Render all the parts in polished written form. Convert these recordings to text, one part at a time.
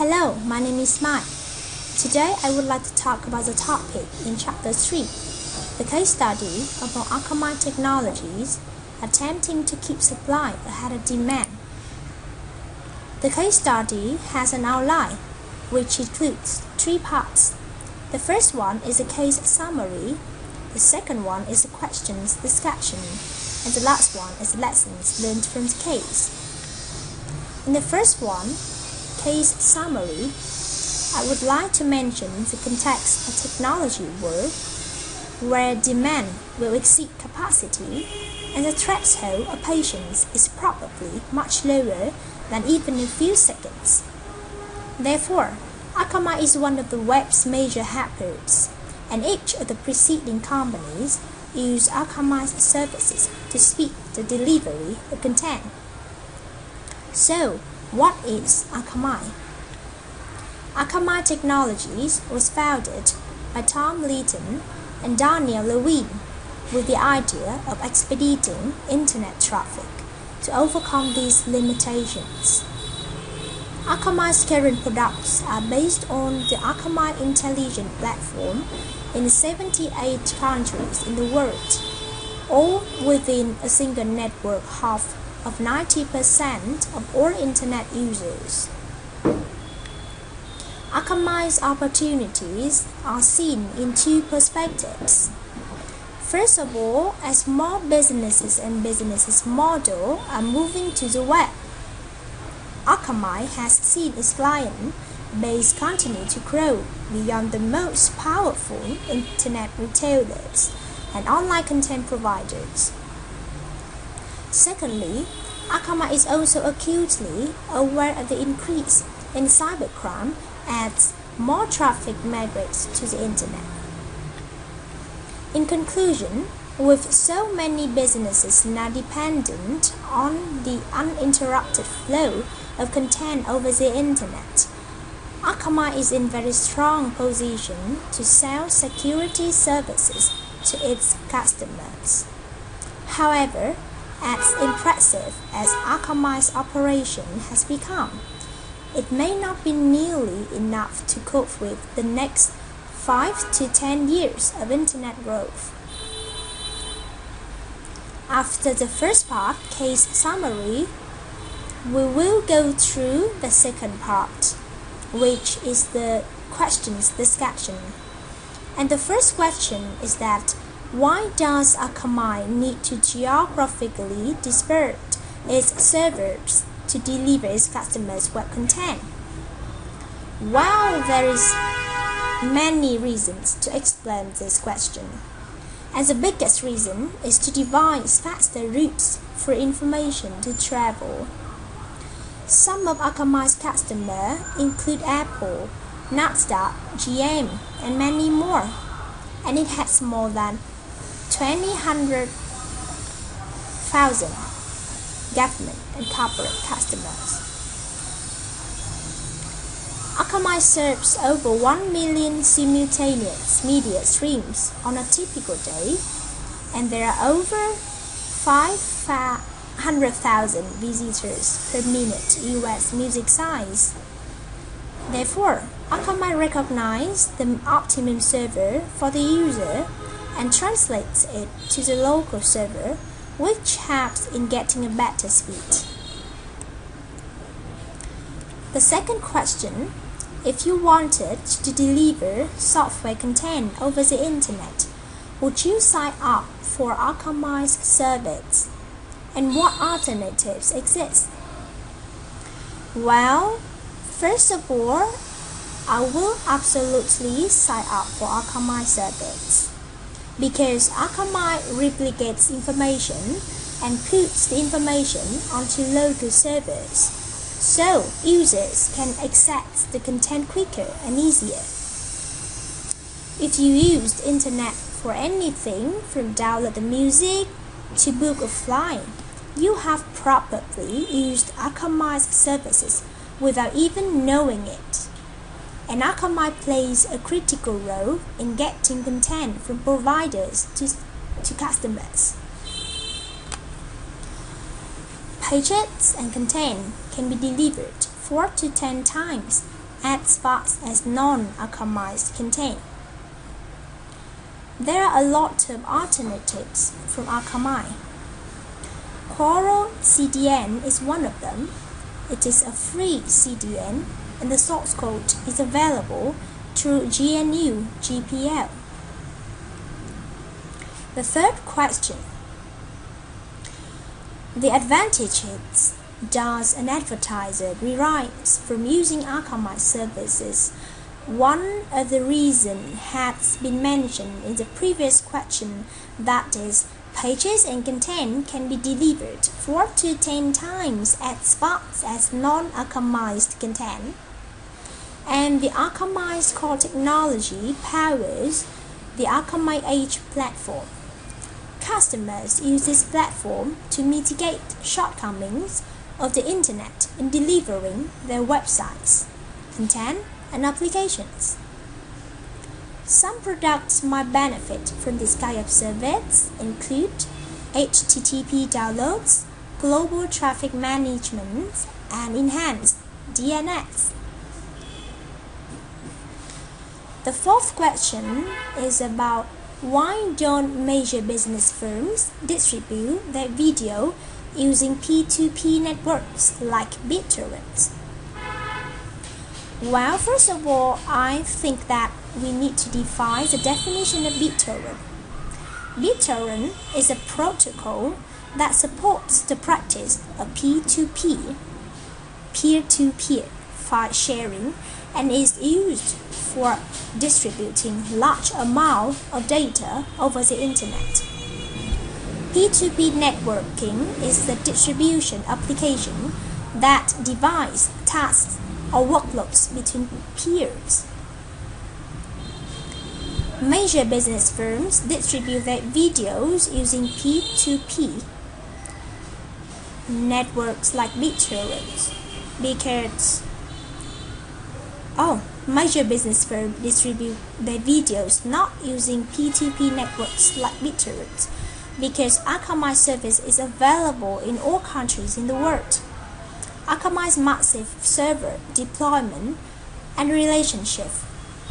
Hello, my name is Mike. Today I would like to talk about the topic in Chapter 3, the case study about Akamai Technologies attempting to keep supply ahead of demand. The case study has an outline, which includes 3 parts. The first one is a case summary, the second one is the questions discussion, and the last one is lessons learned from the case. In the first one, case summary, I would like to mention the context of technology world where demand will exceed capacity and the threshold of patience is probably much lower than even a few seconds. Therefore, Akamai is one of the web's major helpers, and each of the preceding companies use Akamai's services to speed the delivery of content. So, what is Akamai? Akamai Technologies was founded by Tom Leighton and Daniel Lewin with the idea of expediting internet traffic to overcome these limitations. Akamai's current products are based on the Akamai Intelligent Platform in 78 countries in the world, all within a single network hub of 90% of all internet users. Akamai's opportunities are seen in 2 perspectives. First of all, as more businesses and businesses model are moving to the web, Akamai has seen its client base continue to grow beyond the most powerful internet retailers and online content providers. Secondly, Akamai is also acutely aware of the increase in cybercrime as more traffic migrates to the internet. In conclusion, with so many businesses now dependent on the uninterrupted flow of content over the internet, Akamai is in very strong position to sell security services to its customers. However, as impressive as Akamai's operation has become, it may not be nearly enough to cope with the next 5 to 10 years of internet growth. After the first part, case summary, we will go through the second part, which is the questions discussion. And the first question is that why does Akamai need to geographically disperse its servers to deliver its customers' web content? Well, there is many reasons to explain this question. And the biggest reason is to devise faster routes for information to travel. Some of Akamai's customers include Apple, Nasdaq, GM, and many more, and it has more than 200,000 government and corporate customers. Akamai serves over 1 million simultaneous media streams on a typical day, and there are over 500,000 visitors per minute US music size. Therefore, Akamai recognizes the optimum server for the user and translates it to the local server, which helps in getting a better speed. The second question, if you wanted to deliver software content over the internet, would you sign up for Akamai's service? And what alternatives exist? Well, first of all, I will absolutely sign up for Akamai service, because Akamai replicates information and puts the information onto local servers, so users can access the content quicker and easier. If you use the internet for anything from download the music to book a flight, you have probably used Akamai's services without even knowing it. And Akamai plays a critical role in getting content from providers to customers. Pages and content can be delivered 4 to 10 times as fast as non-Akamai's content. There are a lot of alternatives from Akamai. Coral CDN is one of them. It is a free CDN and the source code is available through GNU GPL. The third question: the advantages does an advertiser derive from using Akamai services? One of the reasons has been mentioned in the previous question, that is, pages and content can be delivered 4 to 10 times as fast as non-Akamai's content. And the Akamai's core technology powers the Akamai Edge platform. Customers use this platform to mitigate shortcomings of the internet in delivering their websites, content, and applications. Some products might benefit from this kind of service include HTTP downloads, global traffic management, and enhanced DNS. The fourth question is about why don't major business firms distribute their video using P2P networks like BitTorrent? Well, first of all, I think that we need to define the definition of BitTorrent. BitTorrent is a protocol that supports the practice of P2P, peer-to-peer file sharing, and is used for distributing large amounts of data over the internet. P2P networking is the distribution application that divides tasks or workloads between peers. Major business firms distribute their videos using P2P networks like BitTorrent because major business firms distribute their videos not using P2P networks like BitTorrent because Akamai service is available in all countries in the world. Akamai's massive server deployment and relationship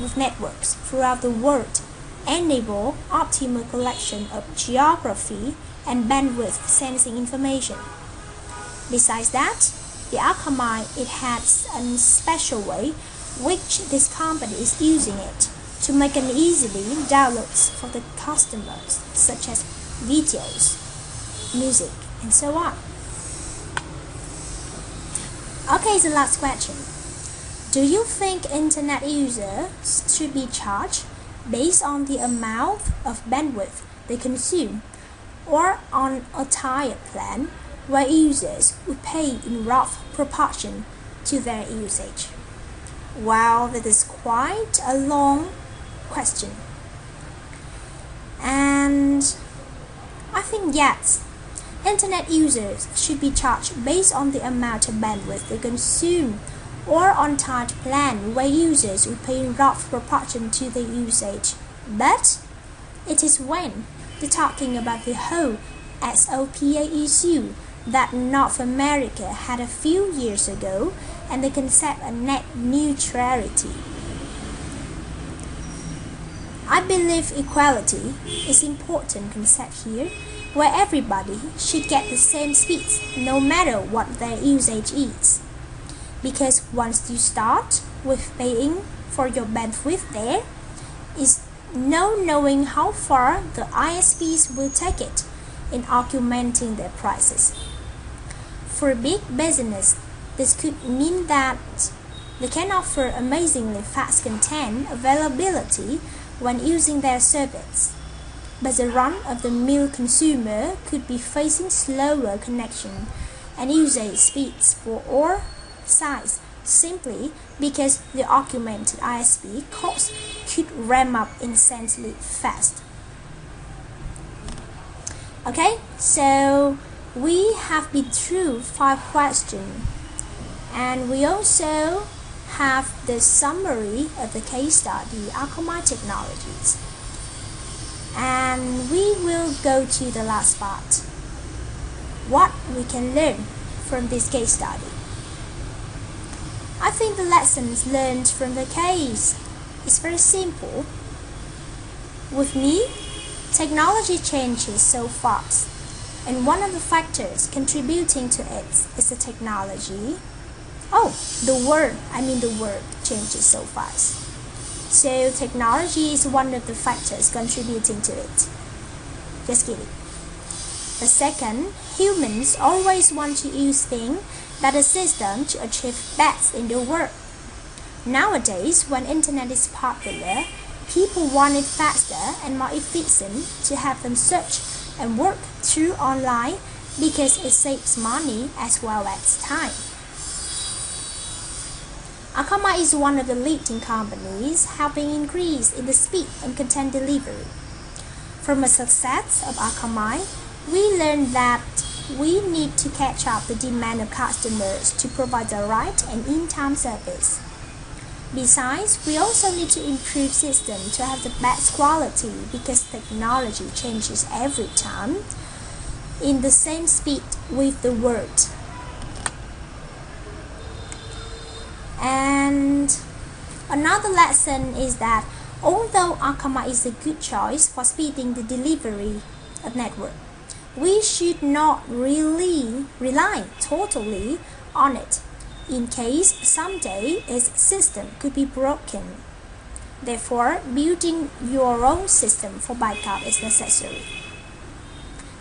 with networks throughout the world enable optimal collection of geography and bandwidth sensing information. Besides that, the Akamai has a special way which this company is using it to make an easily downloads for the customers, such as videos, music, and so on. Okay, the last question. Do you think internet users should be charged based on the amount of bandwidth they consume, or on a tiered plan where users would pay in rough proportion to their usage? Well, that is quite a long question. And I think yes, internet users should be charged based on the amount of bandwidth they consume, or on tiered plan where users will pay in rough proportion to their usage. But it is when they're talking about the whole SOPA issue that North America had a few years ago, and the concept of net neutrality. I believe equality is an important concept here, where everybody should get the same speeds no matter what their usage is. Because once you start with paying for your bandwidth, there is no knowing how far the ISPs will take it in augmenting their prices. For big business, this could mean that they can offer amazingly fast content availability when using their service, but the run-of-the-mill consumer could be facing slower connection and usage speeds for all sizes simply because the augmented ISP cost could ramp up insanely fast. Okay, so we have been through 5 questions, and we also have the summary of the case study Akamai Technologies. And we will go to the last part. What we can learn from this case study. I think the lessons learned from the case is very simple. With me, technology changes so fast, and one of the factors contributing to it is the technology. The world changes so fast. So technology is one of the factors contributing to it. Just kidding. The second, humans always want to use things that assist them to achieve best in the world. Nowadays, when internet is popular, people want it faster and more efficient to have them search and work through online because it saves money as well as time. Akamai is one of the leading companies helping increase in the speed and content delivery. From the success of Akamai, we learned that we need to catch up the demand of customers to provide the right and in-time service. Besides, we also need to improve system to have the best quality because technology changes every time in the same speed with the world. And another lesson is that although Akamai is a good choice for speeding the delivery of network, we should not really rely totally on it in case someday its system could be broken. Therefore, building your own system for backup is necessary.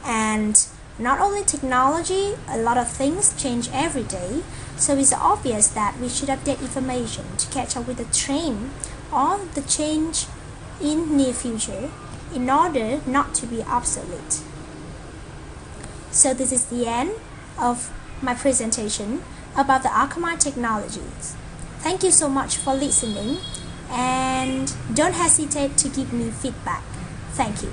And not only technology, a lot of things change every day, so it's obvious that we should update information to catch up with the trend or the change in near future in order not to be obsolete. So this is the end of my presentation about the Akamai technologies. Thank you so much for listening, and don't hesitate to give me feedback. Thank you.